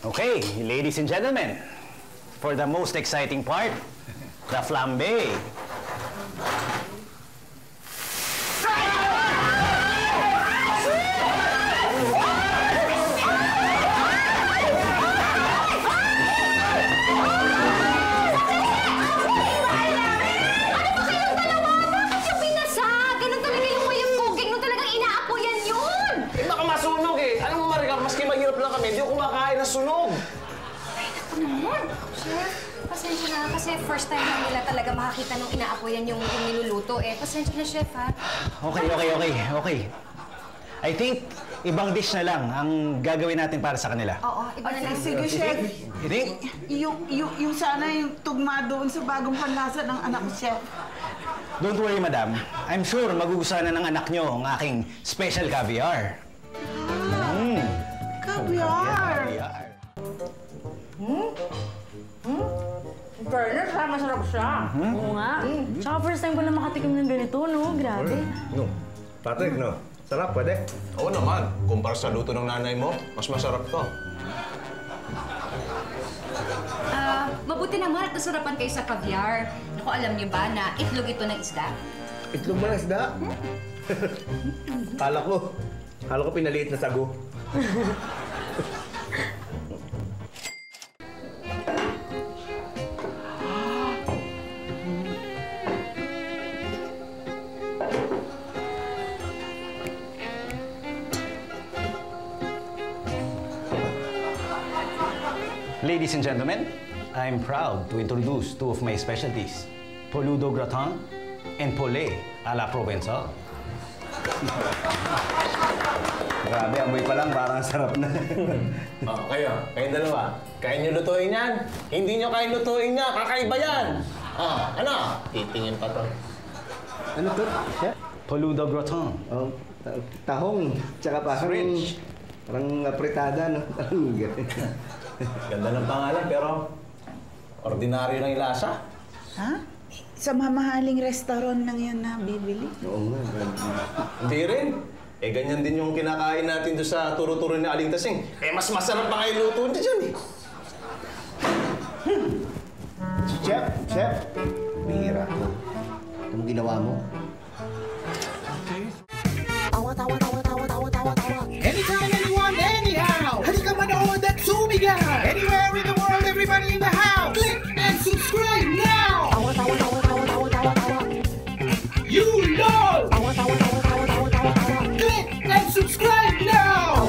Okay, ladies and gentlemen, for the most exciting part, the flambe. Sunog! Ay, naku naman. Chef, pasensya na kasi first time lang nila talaga makakita nung inaapoyan yung niluluto eh. Pasensya na, Chef, ha? Okay. I think ibang dish na lang ang gagawin natin para sa kanila. Oo, iba na lang. Sige, Chef. You think? Yung sana yung tugma doon sa bagong panlasa ng anak ko, Chef. Don't worry, madam. I'm sure magugustuhan na ng anak nyo ang aking special caviar. Caviar! Fairness, ha? Masarap siya. Oo nga. Tsaka first time ko na makatikim ng ganito, no? Grabe. No. Patrick, no? Sarap, pwede? Oo naman. Kumpara sa luto ng nanay mo, mas masarap to. Mabuti naman at nasarapan kayo sa caviar. Naku, alam niyo ba na itlog ito ng isda? Itlog mo na isda? Kala ko pinaliit na sago. Ladies and gentlemen, I'm proud to introduce two of my specialties, Poludo gratin and Poulet à la Provençal. Grabe, amoy pa lang, parang sarap na. Kayong dalawa. Kaya nyo lutuin yan. Hindi nyo kaya lutuin niya. Kakaiba yan. Ano? Titingin pa to. Ano to? Chef? Poludo gratin. Oh, tahong. Tsaka parang... French. Parang apretada, no? Ganda ng pangalan, pero ordinaryo ng lasa. Ha? Sa mamahaling restaurant lang yan na bibili. Oo nga. Hindi rin. Ganyan din yung kinakain natin doon sa turo-turo ni Aling Tasing. Mas masarap pa kayo luto niya dyan, eh. Chef! Bihira. Anong ginawa mo? Anytime, anyone, anyhow. Halika manood at sumigaw. Anywhere in the world, everybody in the house. Click and subscribe now. You know. Click and subscribe now.